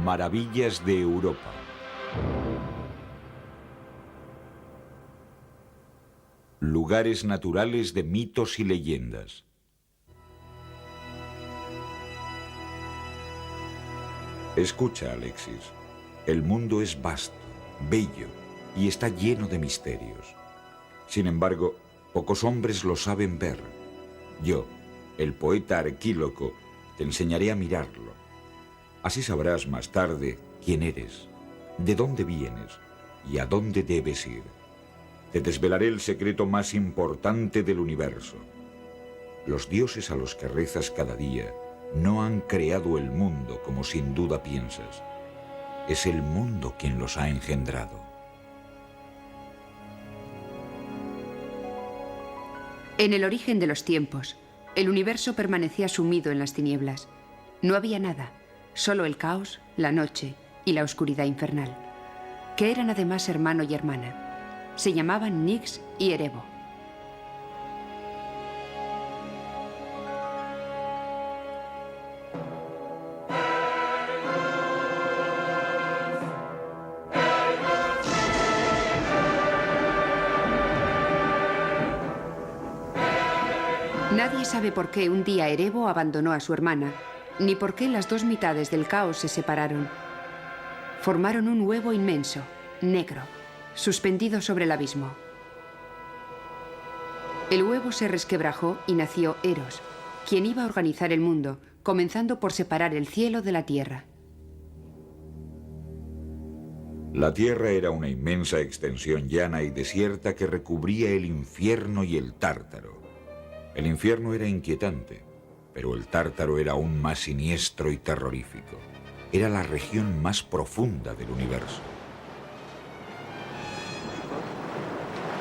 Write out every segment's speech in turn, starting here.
Maravillas de Europa. Lugares naturales de mitos y leyendas. Escucha, Alexis. El mundo es vasto, bello y está lleno de misterios. Sin embargo, pocos hombres lo saben ver. Yo, el poeta Arquíloco, te enseñaré a mirarlo. Así sabrás más tarde quién eres, de dónde vienes y a dónde debes ir. Te desvelaré el secreto más importante del universo. Los dioses a los que rezas cada día no han creado el mundo como sin duda piensas. Es el mundo quien los ha engendrado. En el origen de los tiempos, el universo permanecía sumido en las tinieblas. No había nada. Solo el caos, la noche y la oscuridad infernal, que eran además hermano y hermana. Se llamaban Nix y Erebo. Nadie sabe por qué un día Erebo abandonó a su hermana, ni por qué las dos mitades del caos se separaron. Formaron un huevo inmenso, negro, suspendido sobre el abismo. El huevo se resquebrajó y nació Eros, quien iba a organizar el mundo, comenzando por separar el cielo de la tierra. La tierra era una inmensa extensión llana y desierta que recubría el infierno y el Tártaro. El infierno era inquietante, pero el Tártaro era aún más siniestro y terrorífico. Era la región más profunda del universo.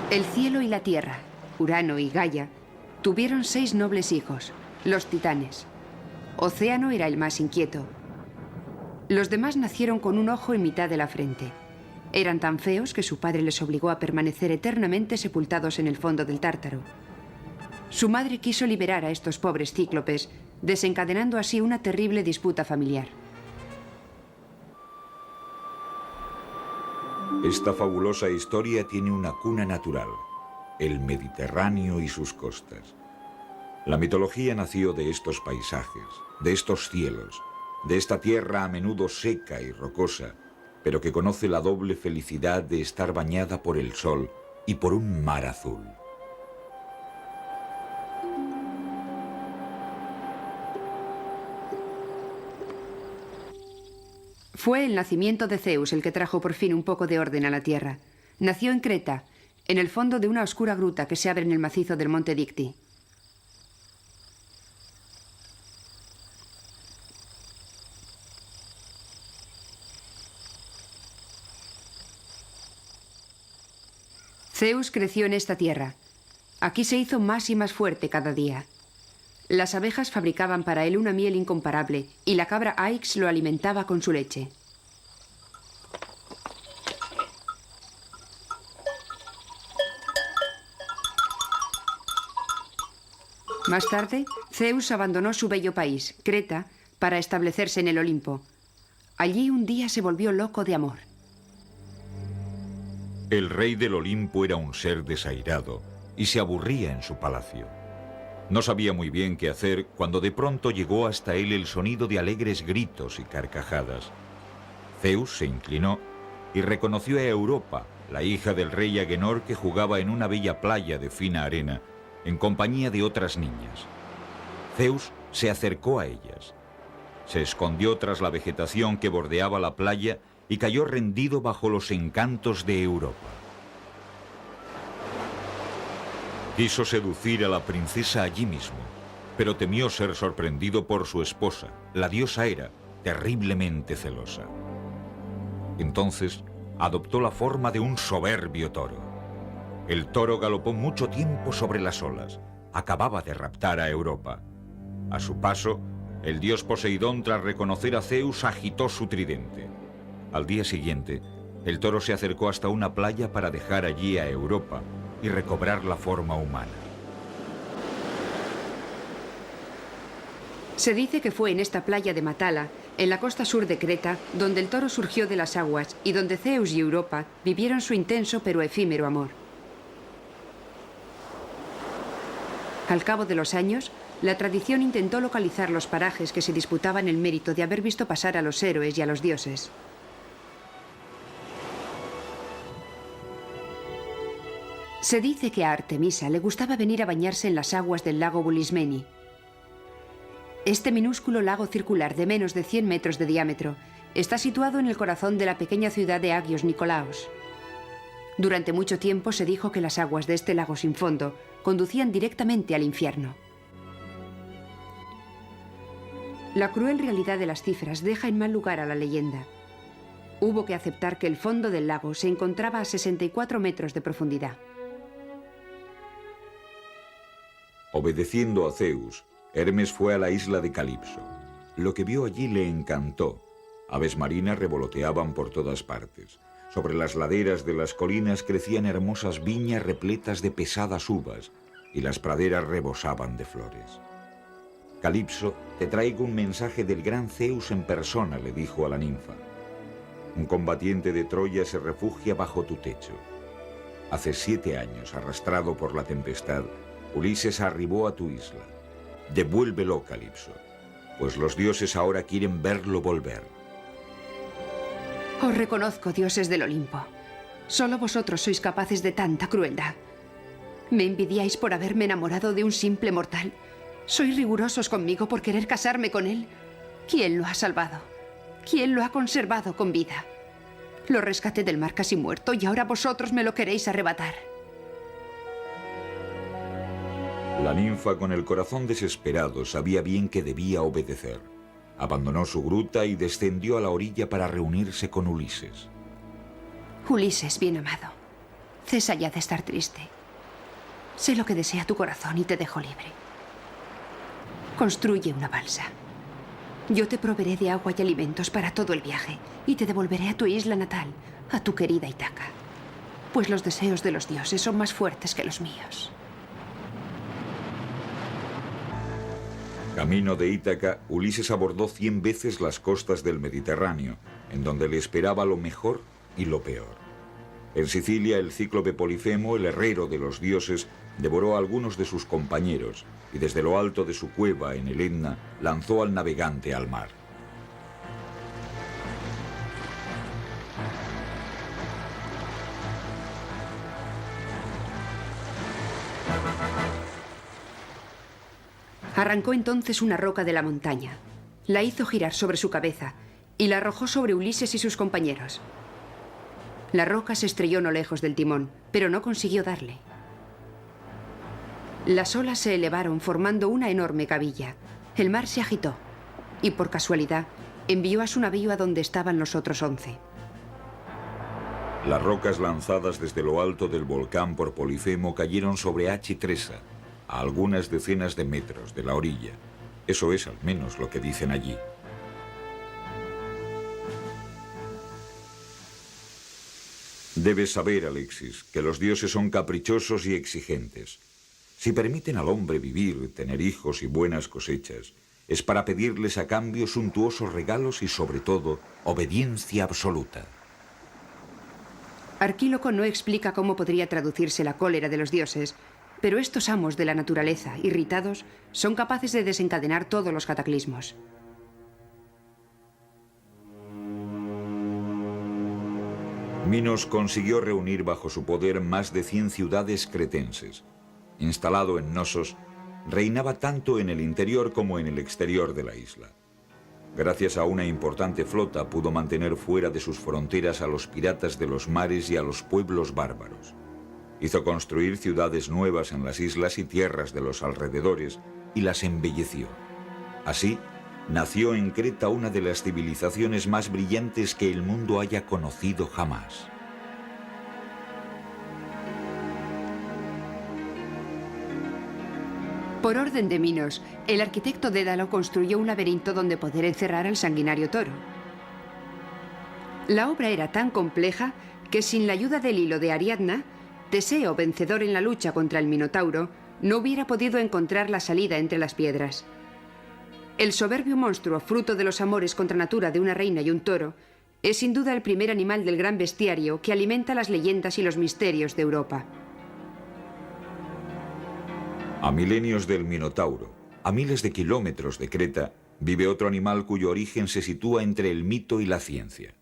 El cielo y la tierra, Urano y Gaia, tuvieron 6 nobles hijos, los titanes. Océano era el más inquieto. Los demás nacieron con un ojo en mitad de la frente. Eran tan feos que su padre les obligó a permanecer eternamente sepultados en el fondo del Tártaro. Su madre quiso liberar a estos pobres cíclopes, desencadenando así una terrible disputa familiar. Esta fabulosa historia tiene una cuna natural, el Mediterráneo y sus costas. La mitología nació de estos paisajes, de estos cielos, de esta tierra a menudo seca y rocosa, pero que conoce la doble felicidad de estar bañada por el sol y por un mar azul. Fue el nacimiento de Zeus el que trajo por fin un poco de orden a la tierra. Nació en Creta, en el fondo de una oscura gruta que se abre en el macizo del monte Dicti. Zeus creció en esta tierra. Aquí se hizo más y más fuerte cada día. Las abejas fabricaban para él una miel incomparable y la cabra Aix lo alimentaba con su leche. Más tarde, Zeus abandonó su bello país, Creta, para establecerse en el Olimpo. Allí un día se volvió loco de amor. El rey del Olimpo era un ser desairado y se aburría en su palacio. No sabía muy bien qué hacer cuando de pronto llegó hasta él el sonido de alegres gritos y carcajadas. Zeus se inclinó y reconoció a Europa, la hija del rey Agenor, que jugaba en una bella playa de fina arena, en compañía de otras niñas. Zeus se acercó a ellas. Se escondió tras la vegetación que bordeaba la playa y cayó rendido bajo los encantos de Europa. Quiso seducir a la princesa allí mismo, pero temió ser sorprendido por su esposa, la diosa Hera, terriblemente celosa. Entonces adoptó la forma de un soberbio toro. El toro galopó mucho tiempo sobre las olas. Acababa de raptar a Europa. A su paso, el dios Poseidón, tras reconocer a Zeus, agitó su tridente. Al día siguiente, el toro se acercó hasta una playa para dejar allí a Europa y recobrar la forma humana. Se dice que fue en esta playa de Matala, en la costa sur de Creta, donde el toro surgió de las aguas y donde Zeus y Europa vivieron su intenso pero efímero amor. Al cabo de los años, la tradición intentó localizar los parajes que se disputaban el mérito de haber visto pasar a los héroes y a los dioses. Se dice que a Artemisa le gustaba venir a bañarse en las aguas del lago Bulismeni. Este minúsculo lago circular de menos de 100 metros de diámetro está situado en el corazón de la pequeña ciudad de Agios Nikolaos. Durante mucho tiempo se dijo que las aguas de este lago sin fondo conducían directamente al infierno. La cruel realidad de las cifras deja en mal lugar a la leyenda. Hubo que aceptar que el fondo del lago se encontraba a 64 metros de profundidad. Obedeciendo a Zeus, Hermes fue a la isla de Calipso. Lo que vio allí le encantó. Aves marinas revoloteaban por todas partes. Sobre las laderas de las colinas crecían hermosas viñas repletas de pesadas uvas y las praderas rebosaban de flores. Calipso, te traigo un mensaje del gran Zeus en persona, le dijo a la ninfa. Un combatiente de Troya se refugia bajo tu techo. Hace 7 años, arrastrado por la tempestad, Ulises arribó a tu isla. Devuélvelo, Calipso, pues los dioses ahora quieren verlo volver. Os reconozco, dioses del Olimpo. Solo vosotros sois capaces de tanta crueldad. Me envidiáis por haberme enamorado de un simple mortal. Sois rigurosos conmigo por querer casarme con él. ¿Quién lo ha salvado? ¿Quién lo ha conservado con vida? Lo rescaté del mar casi muerto y ahora vosotros me lo queréis arrebatar. La ninfa, con el corazón desesperado, sabía bien que debía obedecer. Abandonó su gruta y descendió a la orilla para reunirse con Ulises. Ulises, bien amado, cesa ya de estar triste. Sé lo que desea tu corazón y te dejo libre. Construye una balsa. Yo te proveeré de agua y alimentos para todo el viaje y te devolveré a tu isla natal, a tu querida Ítaca. Pues los deseos de los dioses son más fuertes que los míos. Camino de Ítaca, Ulises abordó 100 veces las costas del Mediterráneo, en donde le esperaba lo mejor y lo peor. En Sicilia, el cíclope Polifemo, el herrero de los dioses, devoró a algunos de sus compañeros y desde lo alto de su cueva en el Etna lanzó al navegante al mar. Arrancó entonces una roca de la montaña, la hizo girar sobre su cabeza y la arrojó sobre Ulises y sus compañeros. La roca se estrelló no lejos del timón, pero no consiguió darle. Las olas se elevaron formando una enorme cabilla. El mar se agitó y, por casualidad, envió a su navío a donde estaban los otros 11. Las rocas lanzadas desde lo alto del volcán por Polifemo cayeron sobre Achitresa, a algunas decenas de metros de la orilla. Eso es al menos lo que dicen allí. Debes saber, Alexis, que los dioses son caprichosos y exigentes. Si permiten al hombre vivir, tener hijos y buenas cosechas, es para pedirles a cambio suntuosos regalos y, sobre todo, obediencia absoluta. Arquíloco no explica cómo podría traducirse la cólera de los dioses, pero estos amos de la naturaleza, irritados, son capaces de desencadenar todos los cataclismos. Minos consiguió reunir bajo su poder más de 100 ciudades cretenses. Instalado en Nosos, reinaba tanto en el interior como en el exterior de la isla. Gracias a una importante flota pudo mantener fuera de sus fronteras a los piratas de los mares y a los pueblos bárbaros. Hizo construir ciudades nuevas en las islas y tierras de los alrededores y las embelleció. Así, nació en Creta una de las civilizaciones más brillantes que el mundo haya conocido jamás. Por orden de Minos, el arquitecto Dédalo construyó un laberinto donde poder encerrar al sanguinario toro. La obra era tan compleja que sin la ayuda del hilo de Ariadna, Teseo, vencedor en la lucha contra el Minotauro, no hubiera podido encontrar la salida entre las piedras. El soberbio monstruo, fruto de los amores contra natura de una reina y un toro, es sin duda el primer animal del gran bestiario que alimenta las leyendas y los misterios de Europa. A milenios del Minotauro, a miles de kilómetros de Creta, vive otro animal cuyo origen se sitúa entre el mito y la ciencia.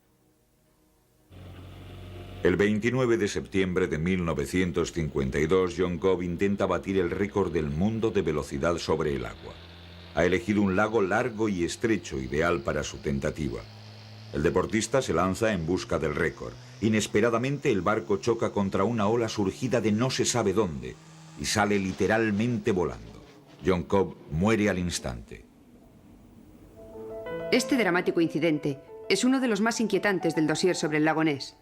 El 29 de septiembre de 1952, John Cobb intenta batir el récord del mundo de velocidad sobre el agua. Ha elegido un lago largo y estrecho, ideal para su tentativa. El deportista se lanza en busca del récord. Inesperadamente, el barco choca contra una ola surgida de no se sabe dónde y sale literalmente volando. John Cobb muere al instante. Este dramático incidente es uno de los más inquietantes del dossier sobre el lago Ness.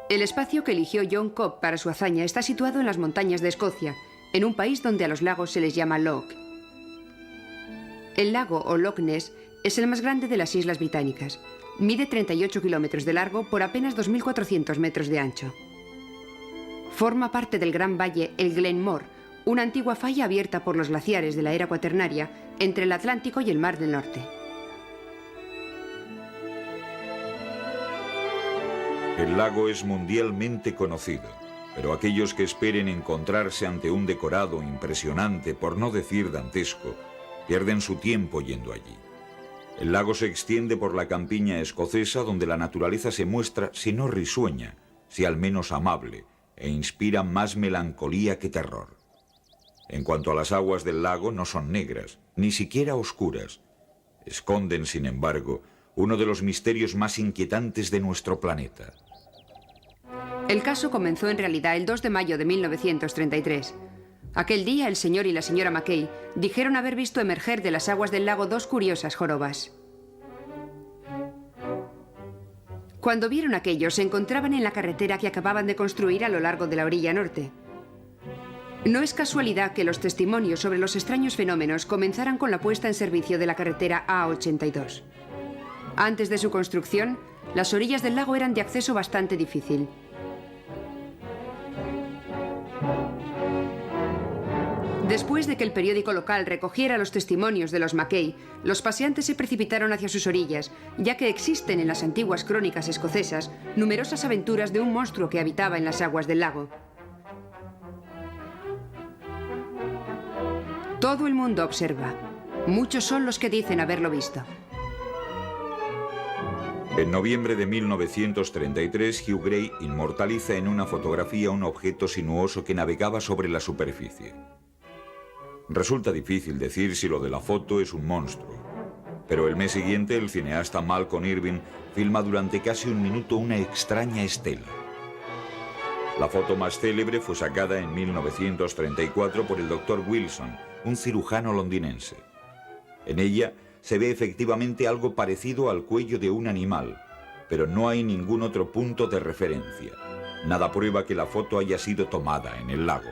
El espacio que eligió John Cobb para su hazaña está situado en las montañas de Escocia, en un país donde a los lagos se les llama loch. El lago o Loch Ness es el más grande de las Islas Británicas. Mide 38 kilómetros de largo por apenas 2.400 metros de ancho. Forma parte del gran valle el Glenmore, una antigua falla abierta por los glaciares de la era cuaternaria entre el Atlántico y el Mar del Norte. El lago es mundialmente conocido, pero aquellos que esperen encontrarse ante un decorado impresionante, por no decir dantesco, pierden su tiempo yendo allí. El lago se extiende por la campiña escocesa, donde la naturaleza se muestra, si no risueña, si al menos amable, e inspira más melancolía que terror. En cuanto a las aguas del lago, no son negras, ni siquiera oscuras. Esconden, sin embargo, uno de los misterios más inquietantes de nuestro planeta. El caso comenzó en realidad el 2 de mayo de 1933. Aquel día el señor y la señora Mackay dijeron haber visto emerger de las aguas del lago dos curiosas jorobas. Cuando vieron aquello, se encontraban en la carretera que acababan de construir a lo largo de la orilla norte. No es casualidad que los testimonios sobre los extraños fenómenos comenzaran con la puesta en servicio de la carretera A82. Antes de su construcción, las orillas del lago eran de acceso bastante difícil. Después de que el periódico local recogiera los testimonios de los Mackay, los paseantes se precipitaron hacia sus orillas, ya que existen en las antiguas crónicas escocesas numerosas aventuras de un monstruo que habitaba en las aguas del lago. Todo el mundo observa. Muchos son los que dicen haberlo visto. En noviembre de 1933, Hugh Gray inmortaliza en una fotografía un objeto sinuoso que navegaba sobre la superficie. Resulta difícil decir si lo de la foto es un monstruo, pero el mes siguiente el cineasta Malcolm Irving filma durante casi un minuto una extraña estela. La foto más célebre fue sacada en 1934 por el Dr. Wilson, un cirujano londinense. En ella se ve efectivamente algo parecido al cuello de un animal, pero no hay ningún otro punto de referencia. Nada prueba que la foto haya sido tomada en el lago.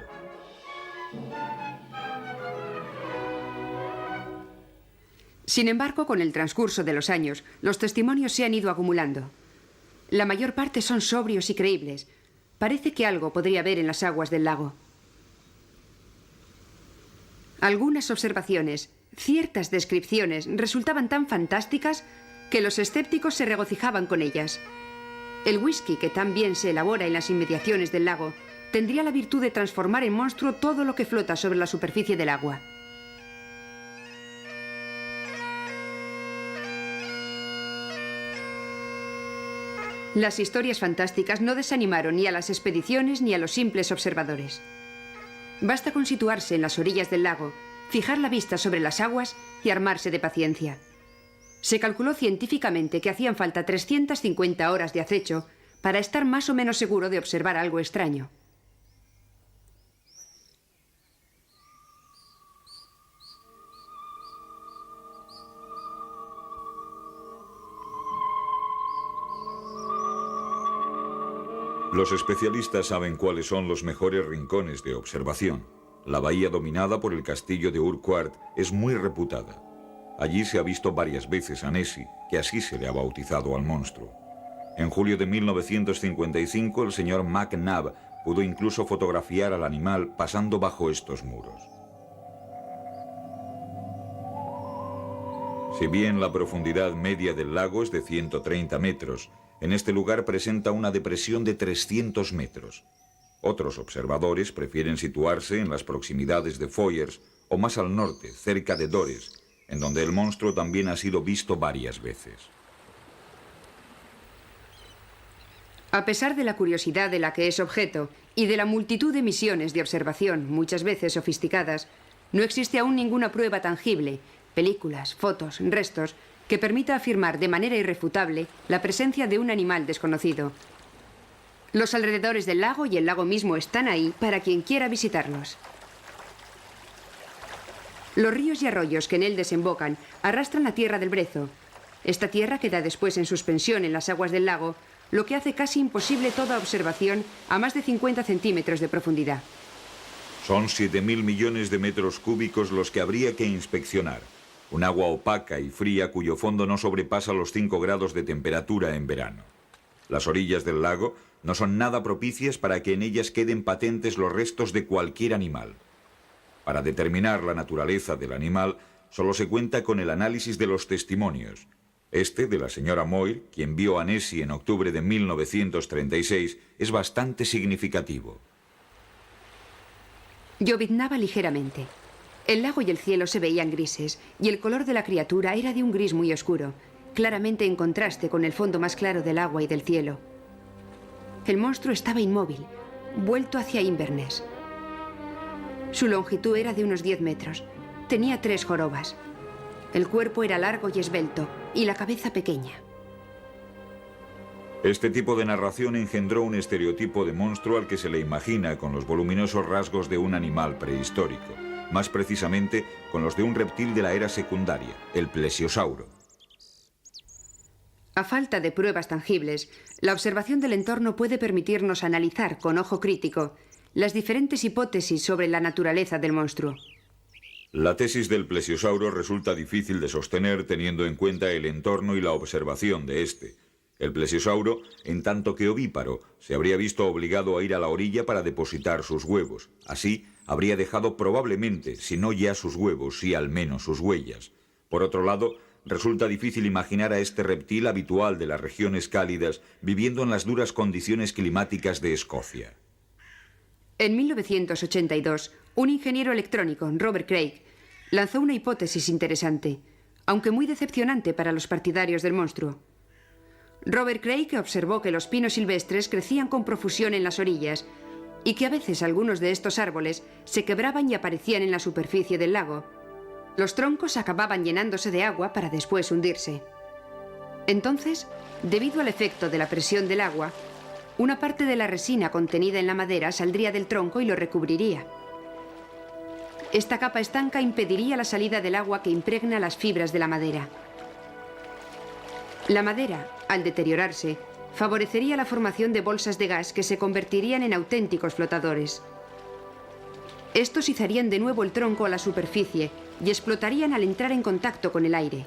Sin embargo, con el transcurso de los años, los testimonios se han ido acumulando. La mayor parte son sobrios y creíbles. Parece que algo podría haber en las aguas del lago. Algunas observaciones, ciertas descripciones, resultaban tan fantásticas que los escépticos se regocijaban con ellas. El whisky, que tan bien se elabora en las inmediaciones del lago, tendría la virtud de transformar en monstruo todo lo que flota sobre la superficie del agua. Las historias fantásticas no desanimaron ni a las expediciones ni a los simples observadores. Basta con situarse en las orillas del lago fijar la vista sobre las aguas y armarse de paciencia. Se calculó científicamente que hacían falta 350 horas de acecho para estar más o menos seguro de observar algo extraño. Los especialistas saben cuáles son los mejores rincones de observación. La bahía dominada por el castillo de Urquhart es muy reputada. Allí se ha visto varias veces a Nessie, que así se le ha bautizado al monstruo. En julio de 1955 el señor McNabb pudo incluso fotografiar al animal pasando bajo estos muros. Si bien la profundidad media del lago es de 130 metros, en este lugar presenta una depresión de 300 metros. Otros observadores prefieren situarse en las proximidades de Foyers o más al norte, cerca de Dores, en donde el monstruo también ha sido visto varias veces. A pesar de la curiosidad de la que es objeto y de la multitud de misiones de observación, muchas veces sofisticadas, no existe aún ninguna prueba tangible, películas, fotos, restos, que permita afirmar de manera irrefutable la presencia de un animal desconocido. Los alrededores del lago y el lago mismo están ahí para quien quiera visitarlos. Los ríos y arroyos que en él desembocan arrastran la tierra del brezo. Esta tierra queda después en suspensión en las aguas del lago, lo que hace casi imposible toda observación a más de 50 centímetros de profundidad. Son 7.000 millones de metros cúbicos los que habría que inspeccionar. Un agua opaca y fría cuyo fondo no sobrepasa los 5 grados de temperatura en verano. Las orillas del lago no son nada propicias para que en ellas queden patentes los restos de cualquier animal. Para determinar la naturaleza del animal, solo se cuenta con el análisis de los testimonios. Este, de la señora Moyle, quien vio a Nessie en octubre de 1936, es bastante significativo. Lloviznaba ligeramente. El lago y el cielo se veían grises, y el color de la criatura era de un gris muy oscuro, claramente en contraste con el fondo más claro del agua y del cielo. El monstruo estaba inmóvil, vuelto hacia Inverness. Su longitud era de unos 10 metros. Tenía 3 jorobas. El cuerpo era largo y esbelto, y la cabeza pequeña. Este tipo de narración engendró un estereotipo de monstruo al que se le imagina con los voluminosos rasgos de un animal prehistórico, más precisamente con los de un reptil de la era secundaria, el plesiosauro. A falta de pruebas tangibles, la observación del entorno puede permitirnos analizar con ojo crítico las diferentes hipótesis sobre la naturaleza del monstruo. La tesis del plesiosauro resulta difícil de sostener teniendo en cuenta el entorno y la observación de este. El plesiosauro, en tanto que ovíparo, se habría visto obligado a ir a la orilla para depositar sus huevos. Así, habría dejado probablemente, si no ya sus huevos, sí al menos sus huellas. Por otro lado, resulta difícil imaginar a este reptil habitual de las regiones cálidas viviendo en las duras condiciones climáticas de Escocia. En 1982, un ingeniero electrónico, Robert Craig, lanzó una hipótesis interesante, aunque muy decepcionante para los partidarios del monstruo. Robert Craig observó que los pinos silvestres crecían con profusión en las orillas y que a veces algunos de estos árboles se quebraban y aparecían en la superficie del lago. Los troncos acababan llenándose de agua para después hundirse. Entonces, debido al efecto de la presión del agua, una parte de la resina contenida en la madera saldría del tronco y lo recubriría. Esta capa estanca impediría la salida del agua que impregna las fibras de la madera. La madera, al deteriorarse, favorecería la formación de bolsas de gas que se convertirían en auténticos flotadores. Estos izarían de nuevo el tronco a la superficie y explotarían al entrar en contacto con el aire.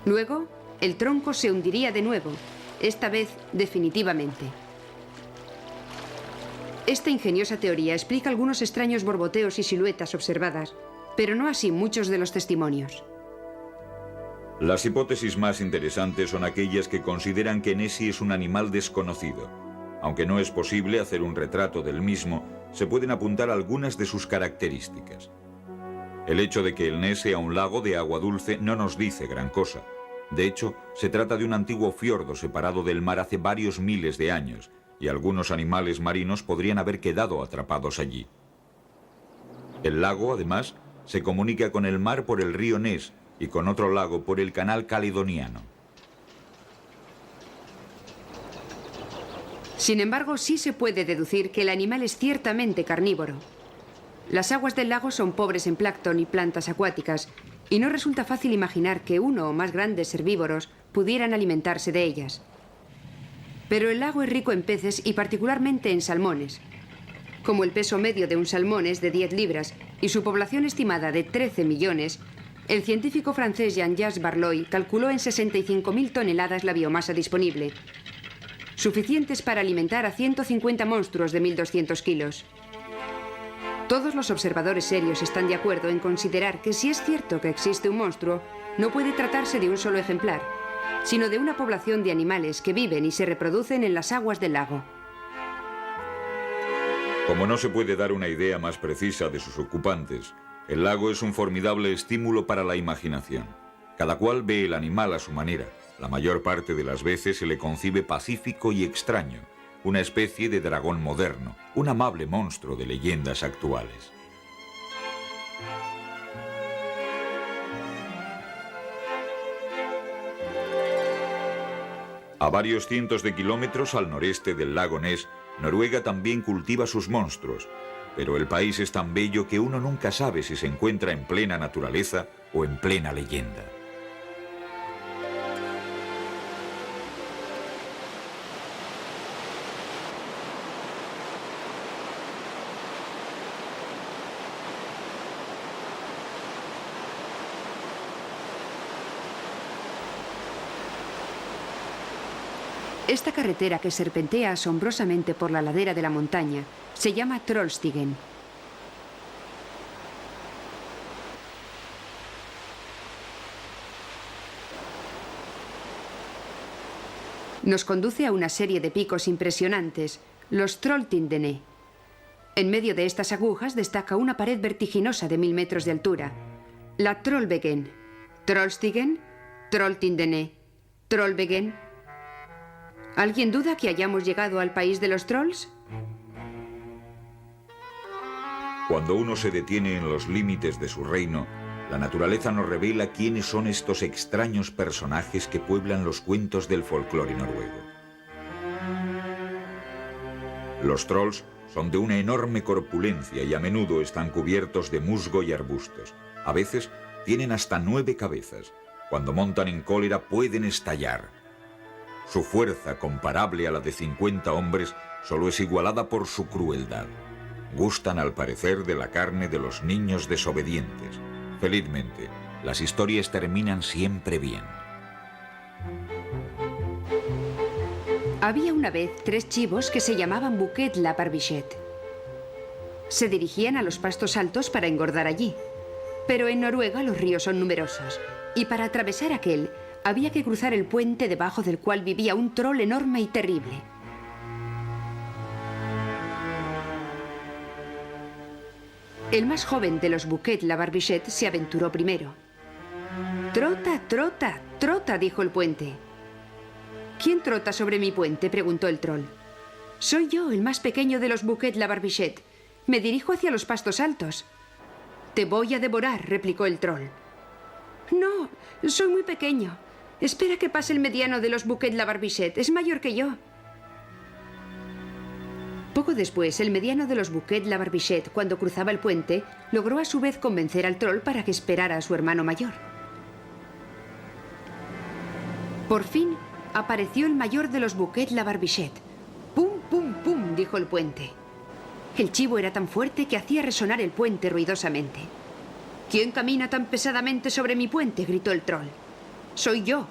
Luego, el tronco se hundiría de nuevo, esta vez definitivamente. Esta ingeniosa teoría explica algunos extraños borboteos y siluetas observadas, pero no así muchos de los testimonios. Las hipótesis más interesantes son aquellas que consideran que Nessie es un animal desconocido. Aunque no es posible hacer un retrato del mismo, se pueden apuntar algunas de sus características. El hecho de que el Ness sea un lago de agua dulce no nos dice gran cosa. De hecho, se trata de un antiguo fiordo separado del mar hace varios miles de años, y algunos animales marinos podrían haber quedado atrapados allí. El lago, además, se comunica con el mar por el río Ness y con otro lago por el canal caledoniano. Sin embargo, sí se puede deducir que el animal es ciertamente carnívoro. Las aguas del lago son pobres en plancton y plantas acuáticas, y no resulta fácil imaginar que uno o más grandes herbívoros pudieran alimentarse de ellas. Pero el lago es rico en peces y particularmente en salmones. Como el peso medio de un salmón es de 10 libras y su población estimada de 13 millones, el científico francés Jean-Jacques Barloy calculó en 65.000 toneladas la biomasa disponible, suficientes para alimentar a 150 monstruos de 1.200 kilos. Todos los observadores serios están de acuerdo en considerar que si es cierto que existe un monstruo, no puede tratarse de un solo ejemplar, sino de una población de animales que viven y se reproducen en las aguas del lago. Como no se puede dar una idea más precisa de sus ocupantes, el lago es un formidable estímulo para la imaginación. Cada cual ve el animal a su manera. La mayor parte de las veces se le concibe pacífico y extraño, una especie de dragón moderno, un amable monstruo de leyendas actuales. A varios cientos de kilómetros al noreste del lago Ness, Noruega también cultiva sus monstruos, pero el país es tan bello que uno nunca sabe si se encuentra en plena naturaleza o en plena leyenda. Esta carretera que serpentea asombrosamente por la ladera de la montaña se llama Trollstigen. Nos conduce a una serie de picos impresionantes, los Trolltindene. En medio de estas agujas destaca una pared vertiginosa de 1000 metros de altura, la Trollveggen. Trollstigen, Trolltindene, Trollveggen. ¿Alguien duda que hayamos llegado al país de los trolls? Cuando uno se detiene en los límites de su reino, la naturaleza nos revela quiénes son estos extraños personajes que pueblan los cuentos del folclore noruego. Los trolls son de una enorme corpulencia y a menudo están cubiertos de musgo y arbustos. A veces tienen hasta 9 cabezas. Cuando montan en cólera pueden estallar. Su fuerza, comparable a la de 50 hombres, solo es igualada por su crueldad. Gustan, al parecer, de la carne de los niños desobedientes. Felizmente, las historias terminan siempre bien. Había una vez 3 chivos que se llamaban Bouquet la Barbichette. Se dirigían a los pastos altos para engordar allí. Pero en Noruega los ríos son numerosos, y para atravesar aquel había que cruzar el puente debajo del cual vivía un troll enorme y terrible. El más joven de los Bouquet la Barbichette se aventuró primero. «Trota, trota, trota», dijo el puente. «¿Quién trota sobre mi puente?», preguntó el troll. «Soy yo, el más pequeño de los Bouquet la Barbichette. Me dirijo hacia los pastos altos». «Te voy a devorar», replicó el troll. «No, soy muy pequeño. Espera que pase el mediano de los Bouquet la Barbichette. Es mayor que yo». Poco después, el mediano de los Bouquet la Barbichette, cuando cruzaba el puente, logró a su vez convencer al troll para que esperara a su hermano mayor. Por fin, apareció el mayor de los Bouquet la Barbichette. «Pum, pum, pum», dijo el puente. El chivo era tan fuerte que hacía resonar el puente ruidosamente. «¿Quién camina tan pesadamente sobre mi puente?», gritó el troll. «Soy yo,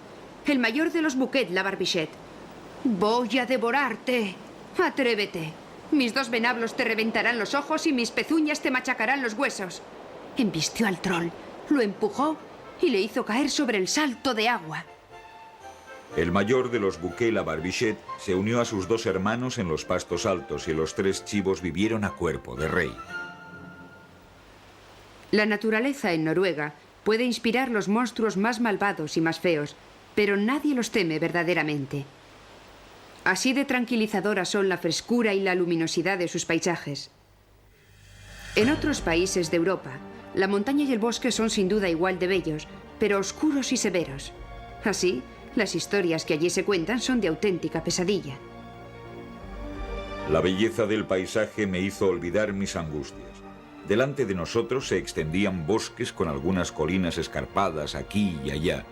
el mayor de los Bouquet la Barbichette. Voy a devorarte. Atrévete. Mis 2 venablos te reventarán los ojos y mis pezuñas te machacarán los huesos». Embistió al troll, lo empujó y le hizo caer sobre el salto de agua. El mayor de los Bouquet la Barbichette se unió a sus 2 hermanos en los pastos altos y los 3 chivos vivieron a cuerpo de rey. La naturaleza en Noruega puede inspirar los monstruos más malvados y más feos, pero nadie los teme verdaderamente. Así de tranquilizadoras son la frescura y la luminosidad de sus paisajes. En otros países de Europa, la montaña y el bosque son sin duda igual de bellos, pero oscuros y severos. Así, las historias que allí se cuentan son de auténtica pesadilla. La belleza del paisaje me hizo olvidar mis angustias. Delante de nosotros se extendían bosques con algunas colinas escarpadas aquí y allá,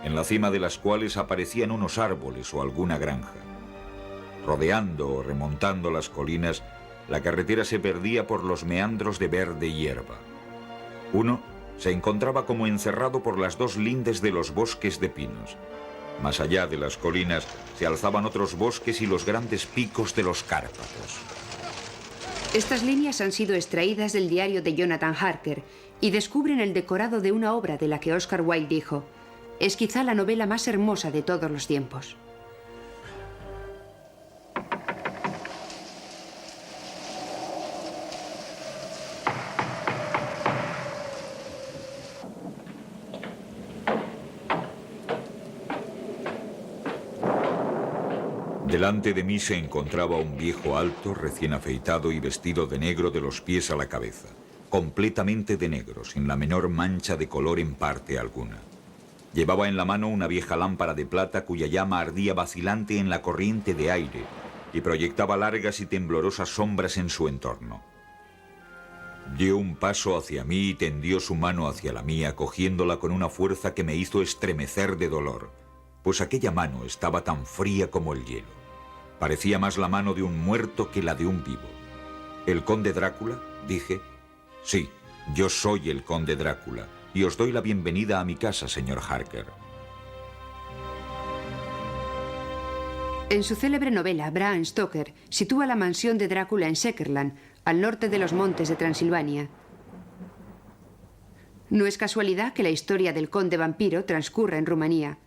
en la cima de las cuales aparecían unos árboles o alguna granja. Rodeando o remontando las colinas, la carretera se perdía por los meandros de verde hierba. Uno se encontraba como encerrado por las dos lindes de los bosques de pinos. Más allá de las colinas se alzaban otros bosques y los grandes picos de los Cárpatos. Estas líneas han sido extraídas del diario de Jonathan Harker y descubren el decorado de una obra de la que Oscar Wilde dijo: es quizá la novela más hermosa de todos los tiempos. Delante de mí se encontraba un viejo alto, recién afeitado y vestido de negro de los pies a la cabeza. Completamente de negro, sin la menor mancha de color en parte alguna. Llevaba en la mano una vieja lámpara de plata cuya llama ardía vacilante en la corriente de aire y proyectaba largas y temblorosas sombras en su entorno. Dio un paso hacia mí y tendió su mano hacia la mía, cogiéndola con una fuerza que me hizo estremecer de dolor, pues aquella mano estaba tan fría como el hielo. Parecía más la mano de un muerto que la de un vivo. ¿El conde Drácula?, dije. Sí, yo soy el conde Drácula, y os doy la bienvenida a mi casa, señor Harker. En su célebre novela, Bram Stoker sitúa la mansión de Drácula en Söderland, al norte de los montes de Transilvania. No es casualidad que la historia del conde vampiro transcurra en Rumanía.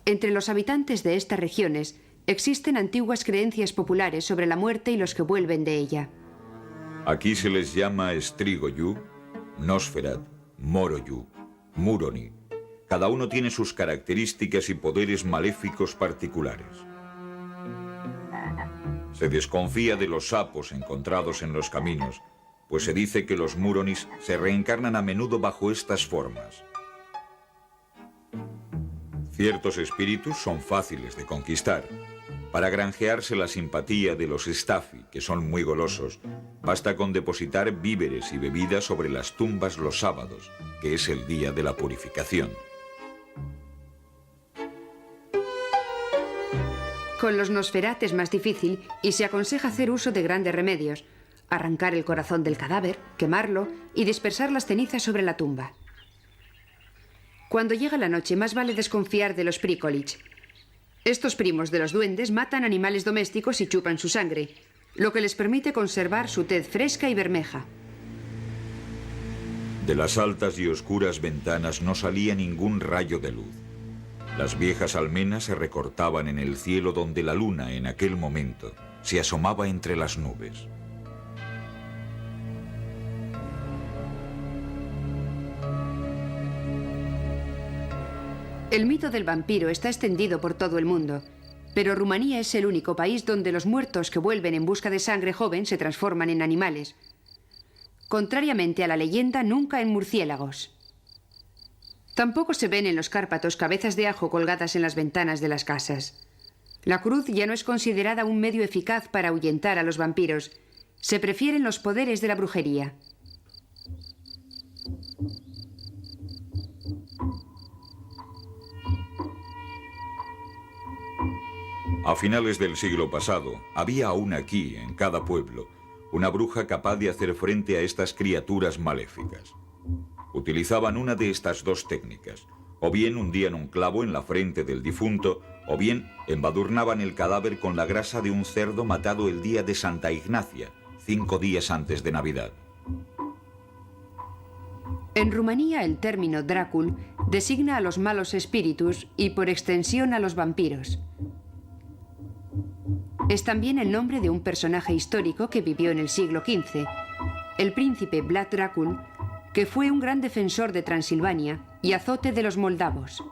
Entre los habitantes de estas regiones existen antiguas creencias populares sobre la muerte y los que vuelven de ella. Aquí se les llama Strigoi, Nosferat, Moroyu, Muroni. Cada uno tiene sus características y poderes maléficos particulares. Se desconfía de los sapos encontrados en los caminos, pues se dice que los Muronis se reencarnan a menudo bajo estas formas. Ciertos espíritus son fáciles de conquistar. Para granjearse la simpatía de los Staffi, que son muy golosos, basta con depositar víveres y bebidas sobre las tumbas los sábados, que es el día de la purificación. Con los Nosferat es más difícil y se aconseja hacer uso de grandes remedios: arrancar el corazón del cadáver, quemarlo y dispersar las cenizas sobre la tumba. Cuando llega la noche, más vale desconfiar de los Prikolich. Estos primos de los duendes matan animales domésticos y chupan su sangre, lo que les permite conservar su tez fresca y bermeja. De las altas y oscuras ventanas no salía ningún rayo de luz. Las viejas almenas se recortaban en el cielo donde la luna, en aquel momento, se asomaba entre las nubes. El mito del vampiro está extendido por todo el mundo, pero Rumanía es el único país donde los muertos que vuelven en busca de sangre joven se transforman en animales. Contrariamente a la leyenda, nunca en murciélagos. Tampoco se ven en los Cárpatos cabezas de ajo colgadas en las ventanas de las casas. La cruz ya no es considerada un medio eficaz para ahuyentar a los vampiros. Se prefieren los poderes de la brujería. A finales del siglo pasado, había aún aquí, en cada pueblo, una bruja capaz de hacer frente a estas criaturas maléficas. Utilizaban una de estas dos técnicas: o bien hundían un clavo en la frente del difunto, o bien embadurnaban el cadáver con la grasa de un cerdo matado el día de Santa Ignacia, 5 días antes de Navidad. En Rumanía, el término Drácul designa a los malos espíritus y, por extensión, a los vampiros. Es también el nombre de un personaje histórico que vivió en el siglo XV, el príncipe Vlad Dracul, que fue un gran defensor de Transilvania y azote de los moldavos.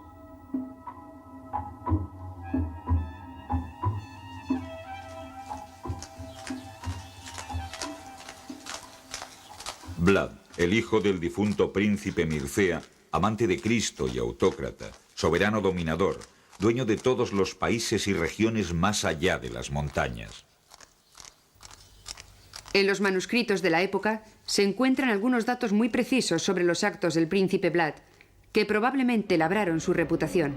Vlad, el hijo del difunto príncipe Mircea, amante de Cristo y autócrata, soberano dominador, dueño de todos los países y regiones más allá de las montañas. En los manuscritos de la época se encuentran algunos datos muy precisos sobre los actos del príncipe Vlad, que probablemente labraron su reputación.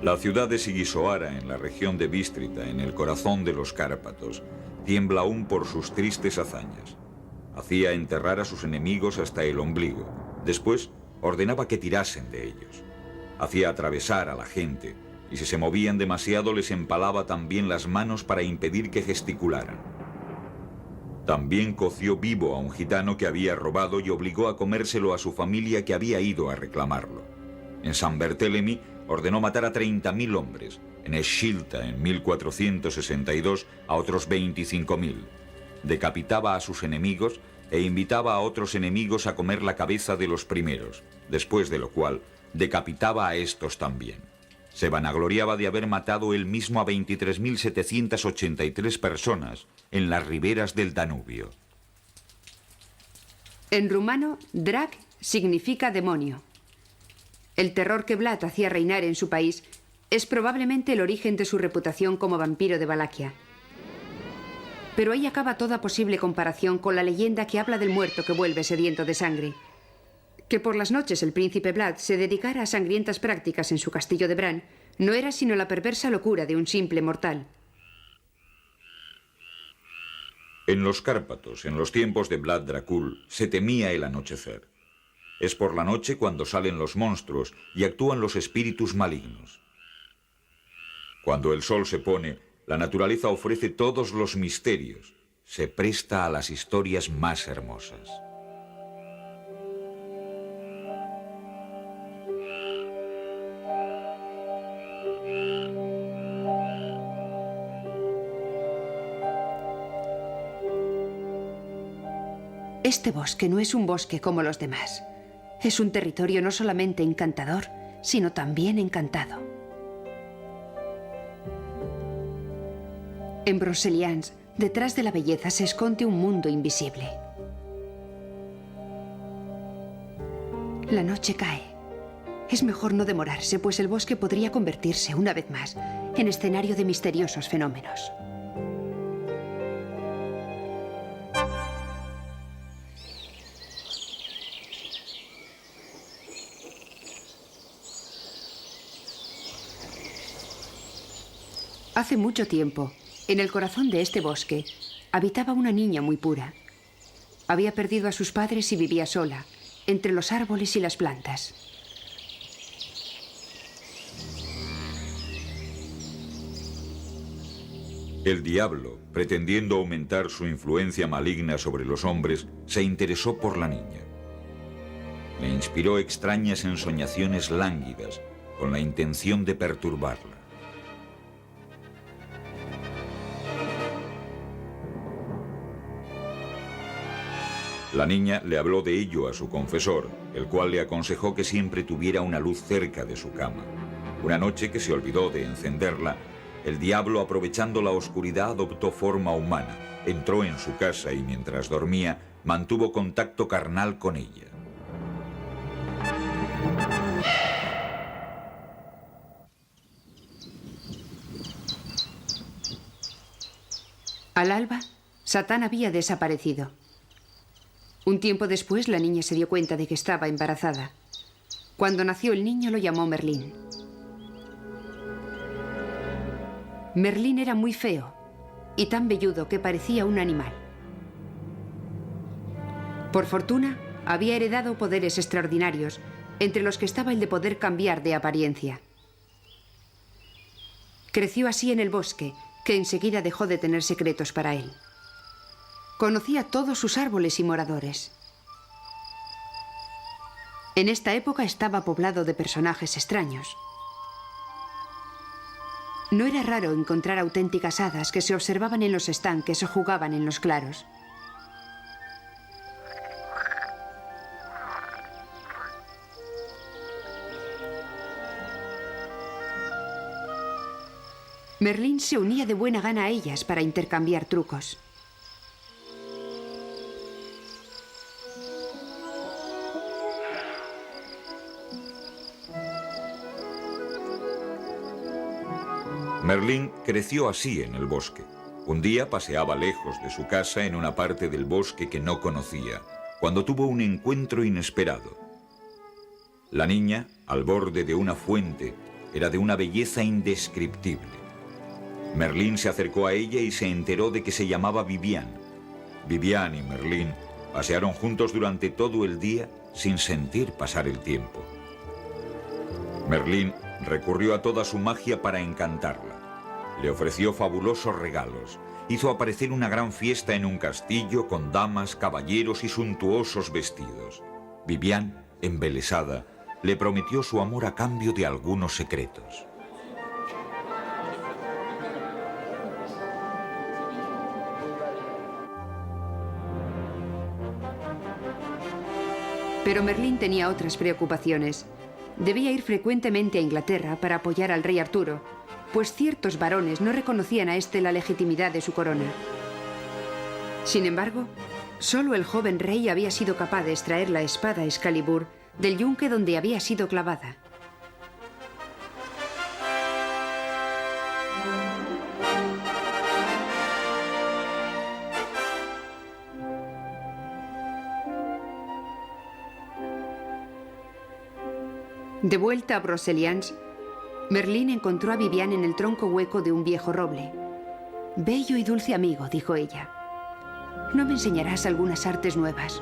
La ciudad de Sigisoara, en la región de Bístrita, en el corazón de los Cárpatos, tiembla aún por sus tristes hazañas. Hacía enterrar a sus enemigos hasta el ombligo. Después ordenaba que tirasen de ellos. Hacía atravesar a la gente, y si se movían demasiado les empalaba también las manos para impedir que gesticularan. También coció vivo a un gitano que había robado y obligó a comérselo a su familia que había ido a reclamarlo. En San Barthélemy ordenó matar a 30.000 hombres. En Eschilta, en 1462, a otros 25.000. Decapitaba a sus enemigos e invitaba a otros enemigos a comer la cabeza de los primeros, después de lo cual decapitaba a estos también. Se vanagloriaba de haber matado él mismo a 23.783 personas en las riberas del Danubio. En rumano, drag significa demonio. El terror que Vlad hacía reinar en su país es probablemente el origen de su reputación como vampiro de Valaquia. Pero ahí acaba toda posible comparación con la leyenda que habla del muerto que vuelve sediento de sangre. Que por las noches el príncipe Vlad se dedicara a sangrientas prácticas en su castillo de Bran no era sino la perversa locura de un simple mortal. En los Cárpatos, en los tiempos de Vlad Dracul, se temía el anochecer. Es por la noche cuando salen los monstruos y actúan los espíritus malignos. Cuando el sol se pone, la naturaleza ofrece todos los misterios, se presta a las historias más hermosas. Este bosque no es un bosque como los demás. Es un territorio no solamente encantador, sino también encantado. En Broceliande, detrás de la belleza se esconde un mundo invisible. La noche cae. Es mejor no demorarse, pues el bosque podría convertirse, una vez más, en escenario de misteriosos fenómenos. Hace mucho tiempo, en el corazón de este bosque, habitaba una niña muy pura. Había perdido a sus padres y vivía sola, entre los árboles y las plantas. El diablo, pretendiendo aumentar su influencia maligna sobre los hombres, se interesó por la niña. Le inspiró extrañas ensoñaciones lánguidas, con la intención de perturbarla. La niña le habló de ello a su confesor, el cual le aconsejó que siempre tuviera una luz cerca de su cama. Una noche que se olvidó de encenderla, el diablo, aprovechando la oscuridad, adoptó forma humana, entró en su casa y mientras dormía, mantuvo contacto carnal con ella. Al alba, Satán había desaparecido. Un tiempo después, la niña se dio cuenta de que estaba embarazada. Cuando nació el niño, lo llamó Merlín. Merlín era muy feo y tan velludo que parecía un animal. Por fortuna, había heredado poderes extraordinarios, entre los que estaba el de poder cambiar de apariencia. Creció así en el bosque, que enseguida dejó de tener secretos para él. Conocía todos sus árboles y moradores. En esta época estaba poblado de personajes extraños. No era raro encontrar auténticas hadas que se observaban en los estanques o jugaban en los claros. Merlín se unía de buena gana a ellas para intercambiar trucos. Merlín creció así en el bosque. Un día paseaba lejos de su casa en una parte del bosque que no conocía, cuando tuvo un encuentro inesperado. La niña, al borde de una fuente, era de una belleza indescriptible. Merlín se acercó a ella y se enteró de que se llamaba Viviane. Viviane y Merlín pasearon juntos durante todo el día sin sentir pasar el tiempo. Merlín recurrió a toda su magia para encantarla. Le ofreció fabulosos regalos. Hizo aparecer una gran fiesta en un castillo con damas, caballeros y suntuosos vestidos. Viviane, embelesada, le prometió su amor a cambio de algunos secretos. Pero Merlín tenía otras preocupaciones. Debía ir frecuentemente a Inglaterra para apoyar al rey Arturo, pues ciertos varones no reconocían a éste la legitimidad de su corona. Sin embargo, solo el joven rey había sido capaz de extraer la espada Excalibur del yunque donde había sido clavada. De vuelta a Broceliande, Merlín encontró a Viviane en el tronco hueco de un viejo roble. «Bello y dulce amigo», dijo ella, «¿no me enseñarás algunas artes nuevas?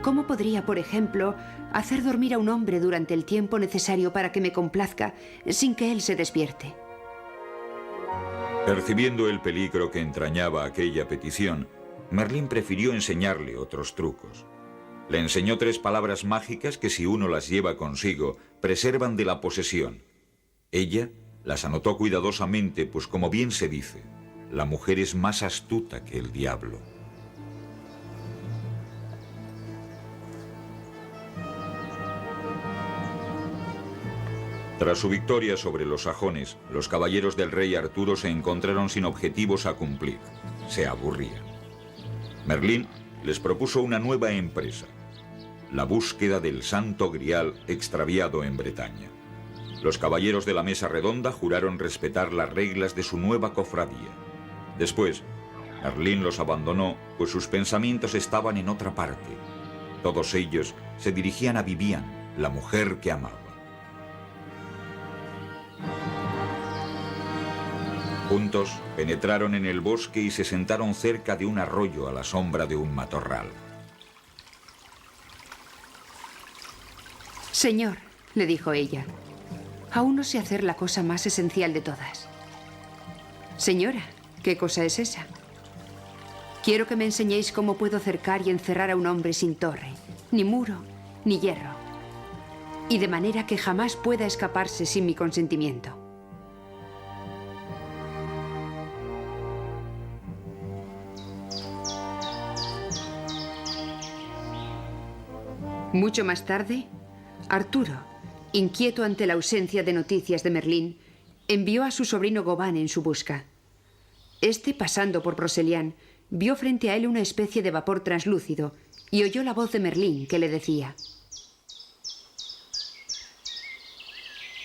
¿Cómo podría, por ejemplo, hacer dormir a un hombre durante el tiempo necesario para que me complazca sin que él se despierte?» Percibiendo el peligro que entrañaba aquella petición, Merlín prefirió enseñarle otros trucos. Le enseñó 3 palabras mágicas que, si uno las lleva consigo, preservan de la posesión. Ella las anotó cuidadosamente, pues como bien se dice, la mujer es más astuta que el diablo. Tras su victoria sobre los sajones, los caballeros del rey Arturo se encontraron sin objetivos a cumplir. Se aburrían. Merlín les propuso una nueva empresa: la búsqueda del Santo Grial extraviado en Bretaña. Los caballeros de la mesa redonda juraron respetar las reglas de su nueva cofradía. Después, Merlín los abandonó, pues sus pensamientos estaban en otra parte. Todos ellos se dirigían a Viviane, la mujer que amaba. Juntos penetraron en el bosque y se sentaron cerca de un arroyo a la sombra de un matorral. «Señor», le dijo ella, «aún no sé hacer la cosa más esencial de todas». «Señora, ¿qué cosa es esa?» «Quiero que me enseñéis cómo puedo cercar y encerrar a un hombre sin torre, ni muro, ni hierro, y de manera que jamás pueda escaparse sin mi consentimiento». Mucho más tarde, Arturo, inquieto ante la ausencia de noticias de Merlín, envió a su sobrino Gawain en su busca. Este, pasando por Broceliande, vio frente a él una especie de vapor translúcido y oyó la voz de Merlín que le decía: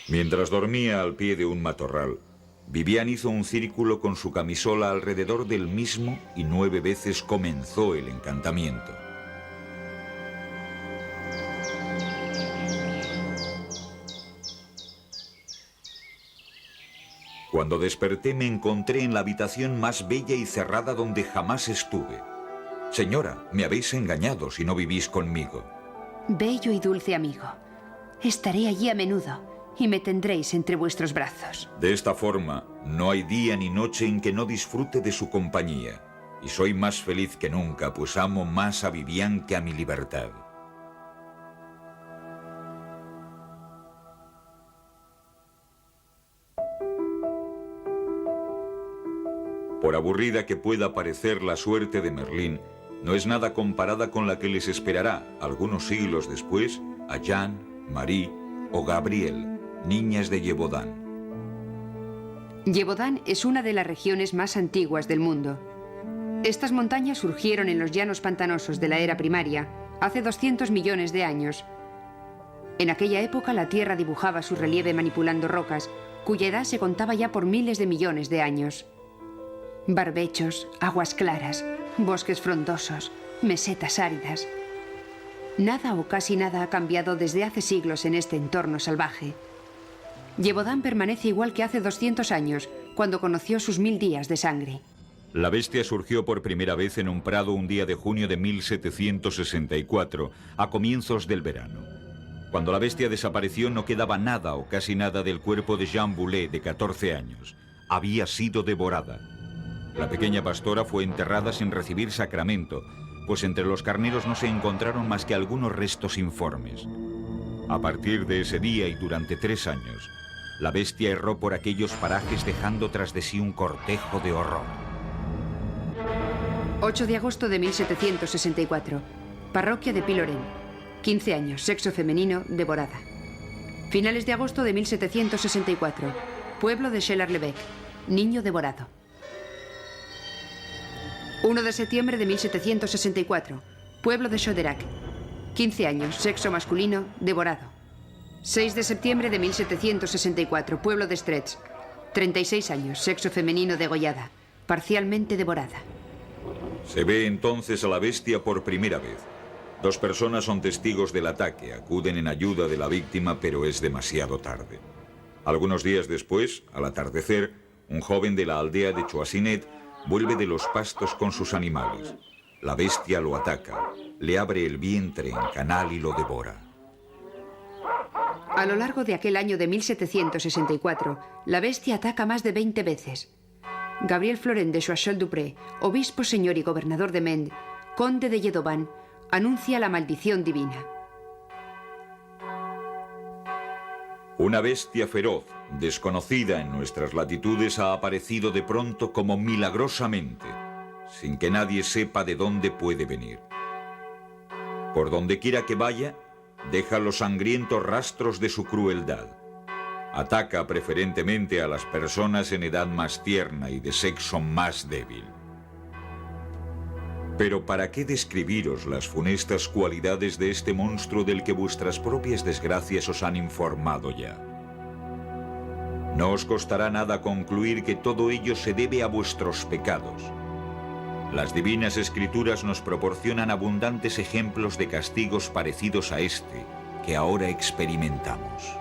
Mientras dormía al pie de un matorral, Viviane hizo un círculo con su camisola alrededor del mismo y 9 veces comenzó el encantamiento. Cuando desperté me encontré en la habitación más bella y cerrada donde jamás estuve. Señora, me habéis engañado si no vivís conmigo. «Bello y dulce amigo, estaré allí a menudo y me tendréis entre vuestros brazos». De esta forma, no hay día ni noche en que no disfrute de su compañía. Y soy más feliz que nunca, pues amo más a Viviane que a mi libertad. Por aburrida que pueda parecer la suerte de Merlín, no es nada comparada con la que les esperará, algunos siglos después, a Jeanne, Marie o Gabrielle, niñas de Gévaudan. Gévaudan es una de las regiones más antiguas del mundo. Estas montañas surgieron en los llanos pantanosos de la era primaria, hace 200 millones de años. En aquella época la tierra dibujaba su relieve manipulando rocas, cuya edad se contaba ya por miles de millones de años. Barbechos, aguas claras, bosques frondosos, mesetas áridas. Nada o casi nada ha cambiado desde hace siglos en este entorno salvaje. Gévaudan permanece igual que hace 200 años, cuando conoció sus 1000 días de sangre. La bestia surgió por primera vez en un prado un día de junio de 1764, a comienzos del verano. Cuando la bestia desapareció no quedaba nada o casi nada del cuerpo de Jean Boulet, de 14 años. Había sido devorada. La pequeña pastora fue enterrada sin recibir sacramento, pues entre los carneros no se encontraron más que algunos restos informes. A partir de ese día y durante 3 años, la bestia erró por aquellos parajes dejando tras de sí un cortejo de horror. 8 de agosto de 1764. Parroquia de Pilorén. 15 años, sexo femenino, devorada. Finales de agosto de 1764. Pueblo de Chêlars-le-Bec. Niño devorado. 1 de septiembre de 1764. Pueblo de Choderac. 15 años, sexo masculino, devorado. 6 de septiembre de 1764. Pueblo de Stretz. 36 años, sexo femenino, degollada. Parcialmente devorada. Se ve entonces a la bestia por primera vez. 2 personas son testigos del ataque, acuden en ayuda de la víctima, pero es demasiado tarde. Algunos días después, al atardecer, un joven de la aldea de Choisinet vuelve de los pastos con sus animales. La bestia lo ataca, le abre el vientre en canal y lo devora. A lo largo de aquel año de 1764, la bestia ataca más de 20 veces. Gabriel Florent de Choiseul-Dupré, obispo, señor y gobernador de Mende, conde de Gévaudan, anuncia la maldición divina. Una bestia feroz, desconocida en nuestras latitudes, ha aparecido de pronto como milagrosamente, sin que nadie sepa de dónde puede venir. Por donde quiera que vaya, deja los sangrientos rastros de su crueldad. Ataca preferentemente a las personas en edad más tierna y de sexo más débil. Pero ¿para qué describiros las funestas cualidades de este monstruo del que vuestras propias desgracias os han informado ya? No os costará nada concluir que todo ello se debe a vuestros pecados. Las divinas escrituras nos proporcionan abundantes ejemplos de castigos parecidos a este que ahora experimentamos.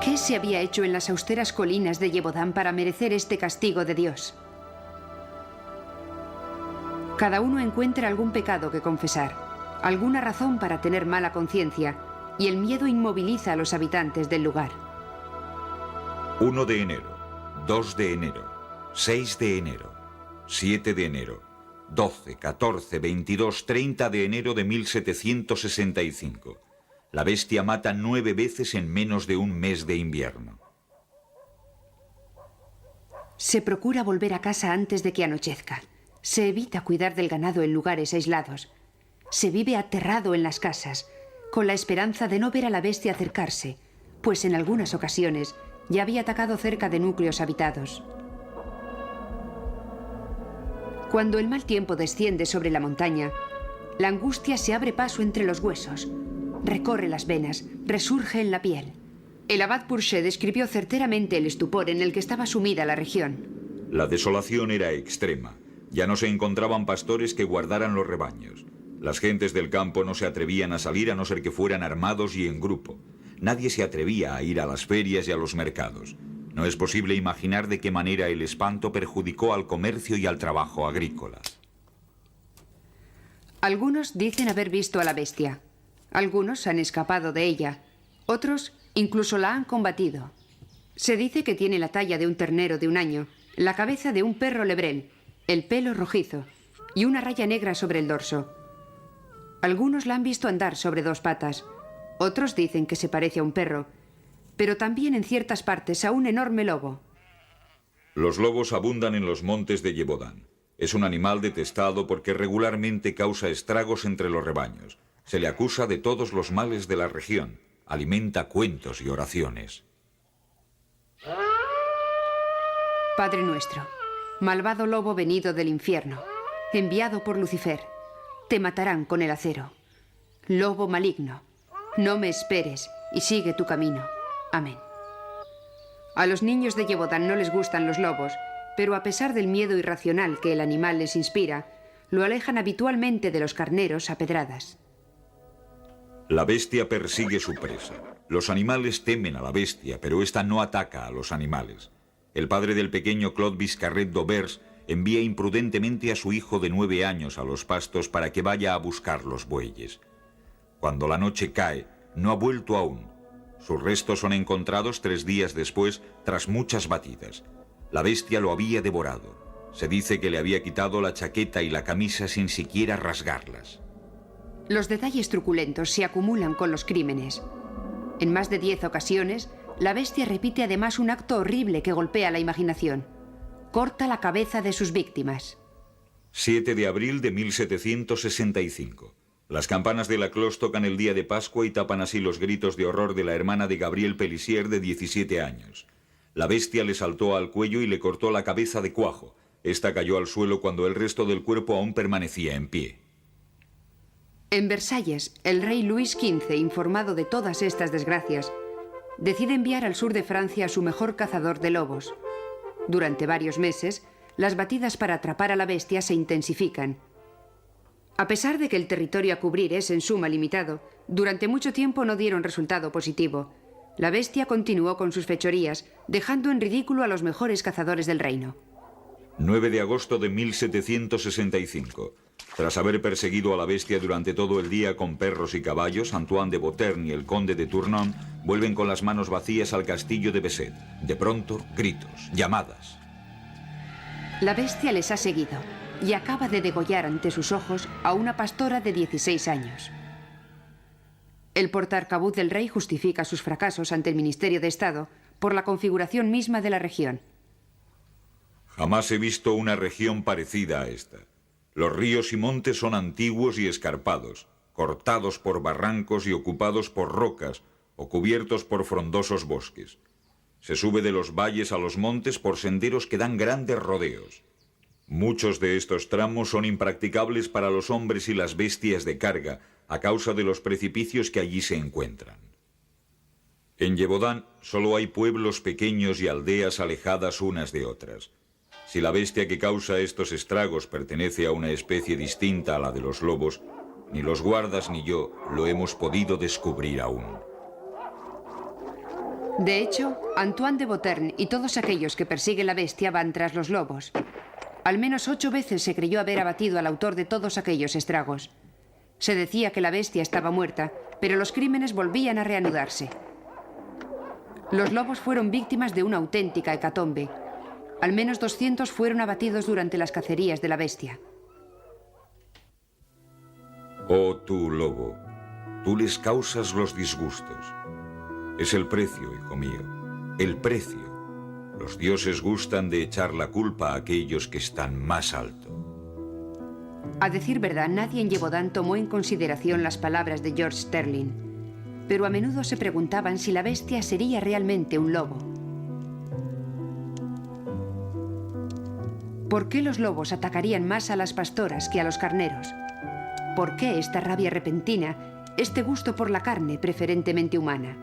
¿Qué se había hecho en las austeras colinas de Gévaudan para merecer este castigo de Dios? Cada uno encuentra algún pecado que confesar, alguna razón para tener mala conciencia, y el miedo inmoviliza a los habitantes del lugar. 1 de enero, 2 de enero, 6 de enero, 7 de enero, 12, 14, 22, 30 de enero de 1765. La bestia mata 9 veces en menos de un mes de invierno. Se procura volver a casa antes de que anochezca. Se evita cuidar del ganado en lugares aislados. Se vive aterrado en las casas, con la esperanza de no ver a la bestia acercarse, pues en algunas ocasiones ya había atacado cerca de núcleos habitados. Cuando el mal tiempo desciende sobre la montaña, la angustia se abre paso entre los huesos. Recorre las venas, resurge en la piel. El abad Pourchet describió certeramente el estupor en el que estaba sumida la región. La desolación era extrema. Ya no se encontraban pastores que guardaran los rebaños. Las gentes del campo no se atrevían a salir a no ser que fueran armados y en grupo. Nadie se atrevía a ir a las ferias y a los mercados. No es posible imaginar de qué manera el espanto perjudicó al comercio y al trabajo agrícola. Algunos dicen haber visto a la bestia. Algunos han escapado de ella. Otros incluso la han combatido. Se dice que tiene la talla de un ternero de 1 año, la cabeza de un perro lebrel, el pelo rojizo y una raya negra sobre el dorso. Algunos la han visto andar sobre 2 patas. Otros dicen que se parece a un perro, pero también en ciertas partes a un enorme lobo. Los lobos abundan en los montes de Gévaudan. Es un animal detestado porque regularmente causa estragos entre los rebaños. Se le acusa de todos los males de la región. Alimenta cuentos y oraciones. Padre nuestro, malvado lobo venido del infierno, enviado por Lucifer, te matarán con el acero. Lobo maligno, no me esperes y sigue tu camino. Amén. A los niños de Gévaudan no les gustan los lobos, pero a pesar del miedo irracional que el animal les inspira, lo alejan habitualmente de los carneros a pedradas. La bestia persigue su presa. Los animales temen a la bestia, pero ésta no ataca a los animales. El padre del pequeño Claude Biscarret d'Aubers envía imprudentemente a su hijo de 9 años a los pastos para que vaya a buscar los bueyes. Cuando la noche cae, no ha vuelto aún. Sus restos son encontrados 3 días después, tras muchas batidas. La bestia lo había devorado. Se dice que le había quitado la chaqueta y la camisa sin siquiera rasgarlas. Los detalles truculentos se acumulan con los crímenes. En más de 10 ocasiones, la bestia repite además un acto horrible que golpea la imaginación. Corta la cabeza de sus víctimas. 7 de abril de 1765. Las campanas de la cloche tocan el día de Pascua y tapan así los gritos de horror de la hermana de Gabriel Pelissier, de 17 años. La bestia le saltó al cuello y le cortó la cabeza de cuajo. Esta cayó al suelo cuando el resto del cuerpo aún permanecía en pie. En Versalles, el rey Luis XV, informado de todas estas desgracias, decide enviar al sur de Francia a su mejor cazador de lobos. Durante varios meses, las batidas para atrapar a la bestia se intensifican. A pesar de que el territorio a cubrir es en suma limitado, durante mucho tiempo no dieron resultado positivo. La bestia continuó con sus fechorías, dejando en ridículo a los mejores cazadores del reino. 9 de agosto de 1765. Tras haber perseguido a la bestia durante todo el día con perros y caballos, Antoine de Beautern y el conde de Tournon vuelven con las manos vacías al castillo de Besset. De pronto, gritos, llamadas. La bestia les ha seguido y acaba de degollar ante sus ojos a una pastora de 16 años. El portarcabuz del rey justifica sus fracasos ante el Ministerio de Estado por la configuración misma de la región. Jamás he visto una región parecida a esta. Los ríos y montes son antiguos y escarpados, cortados por barrancos y ocupados por rocas o cubiertos por frondosos bosques. Se sube de los valles a los montes por senderos que dan grandes rodeos. Muchos de estos tramos son impracticables para los hombres y las bestias de carga a causa de los precipicios que allí se encuentran. En Gévaudan solo hay pueblos pequeños y aldeas alejadas unas de otras. Si la bestia que causa estos estragos pertenece a una especie distinta a la de los lobos, ni los guardas ni yo lo hemos podido descubrir aún. De hecho, Antoine de Beautern y todos aquellos que persiguen la bestia van tras los lobos. Al menos 8 veces se creyó haber abatido al autor de todos aquellos estragos. Se decía que la bestia estaba muerta, pero los crímenes volvían a reanudarse. Los lobos fueron víctimas de una auténtica hecatombe. Al menos 200 fueron abatidos durante las cacerías de la bestia. Oh tú, lobo, tú les causas los disgustos. Es el precio, hijo mío, el precio. Los dioses gustan de echar la culpa a aquellos que están más alto. A decir verdad, nadie en Gévaudan tomó en consideración las palabras de George Sterling, pero a menudo se preguntaban si la bestia sería realmente un lobo. ¿Por qué los lobos atacarían más a las pastoras que a los carneros? ¿Por qué esta rabia repentina, este gusto por la carne preferentemente humana?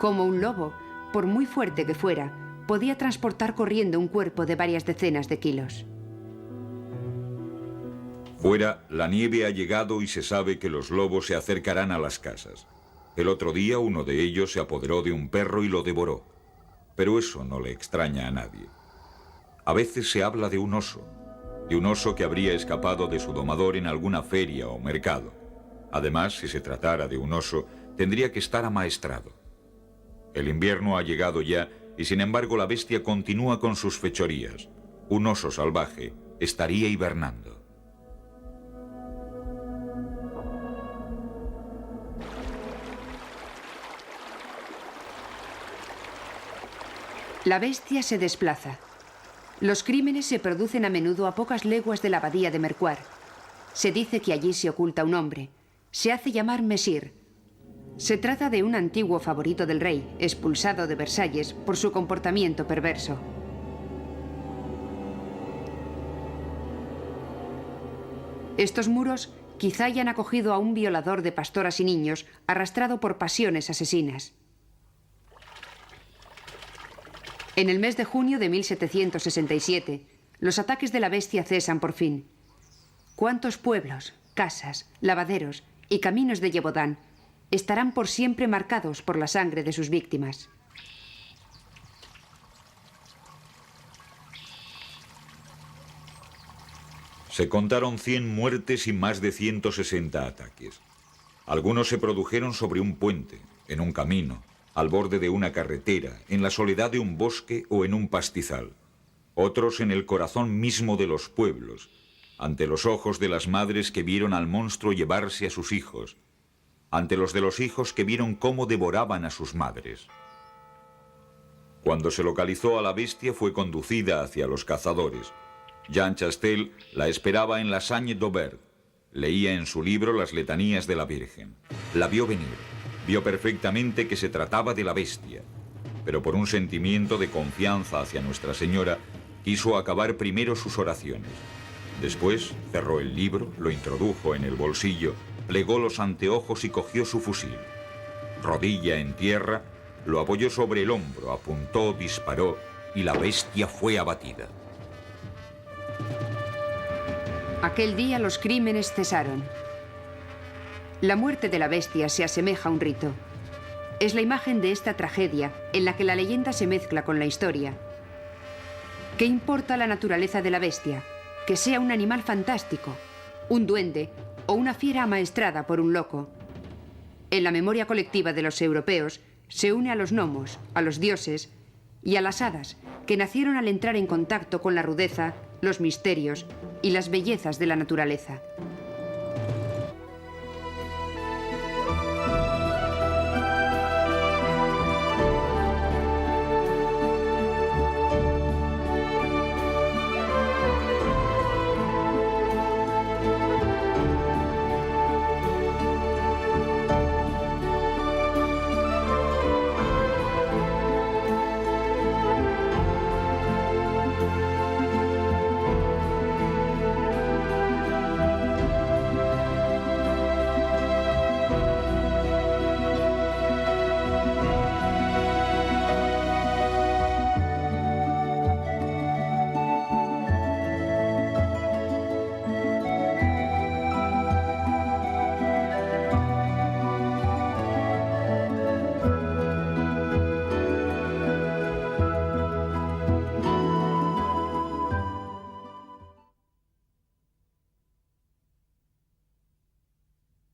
Como un lobo, por muy fuerte que fuera, podía transportar corriendo un cuerpo de varias decenas de kilos. Fuera, la nieve ha llegado y se sabe que los lobos se acercarán a las casas. El otro día uno de ellos se apoderó de un perro y lo devoró. Pero eso no le extraña a nadie. A veces se habla de un oso que habría escapado de su domador en alguna feria o mercado. Además, si se tratara de un oso, tendría que estar amaestrado. El invierno ha llegado ya y sin embargo la bestia continúa con sus fechorías. Un oso salvaje estaría hibernando. La bestia se desplaza. Los crímenes se producen a menudo a pocas leguas de la abadía de Mercoeur. Se dice que allí se oculta un hombre. Se hace llamar Messire. Se trata de un antiguo favorito del rey, expulsado de Versalles por su comportamiento perverso. Estos muros quizá hayan acogido a un violador de pastoras y niños arrastrado por pasiones asesinas. En el mes de junio de 1767, los ataques de la bestia cesan por fin. ¿Cuántos pueblos, casas, lavaderos y caminos de Gévaudan estarán por siempre marcados por la sangre de sus víctimas? Se contaron 100 muertes y más de 160 ataques. Algunos se produjeron sobre un puente, en un camino, al borde de una carretera, en la soledad de un bosque o en un pastizal. Otros en el corazón mismo de los pueblos, ante los ojos de las madres que vieron al monstruo llevarse a sus hijos, ante los de los hijos que vieron cómo devoraban a sus madres. Cuando se localizó a la bestia fue conducida hacia los cazadores. Jean Chastel la esperaba en la Sagne-d'Aubert. Leía en su libro las letanías de la Virgen. La vio venir. Vio perfectamente que se trataba de la bestia. Pero por un sentimiento de confianza hacia Nuestra Señora, quiso acabar primero sus oraciones. Después cerró el libro, lo introdujo en el bolsillo, plegó los anteojos y cogió su fusil. Rodilla en tierra, lo apoyó sobre el hombro, apuntó, disparó y la bestia fue abatida. Aquel día los crímenes cesaron. La muerte de la bestia se asemeja a un rito. Es la imagen de esta tragedia en la que la leyenda se mezcla con la historia. ¿Qué importa la naturaleza de la bestia? Que sea un animal fantástico, un duende o una fiera amaestrada por un loco. En la memoria colectiva de los europeos se une a los gnomos, a los dioses y a las hadas, que nacieron al entrar en contacto con la rudeza, los misterios y las bellezas de la naturaleza.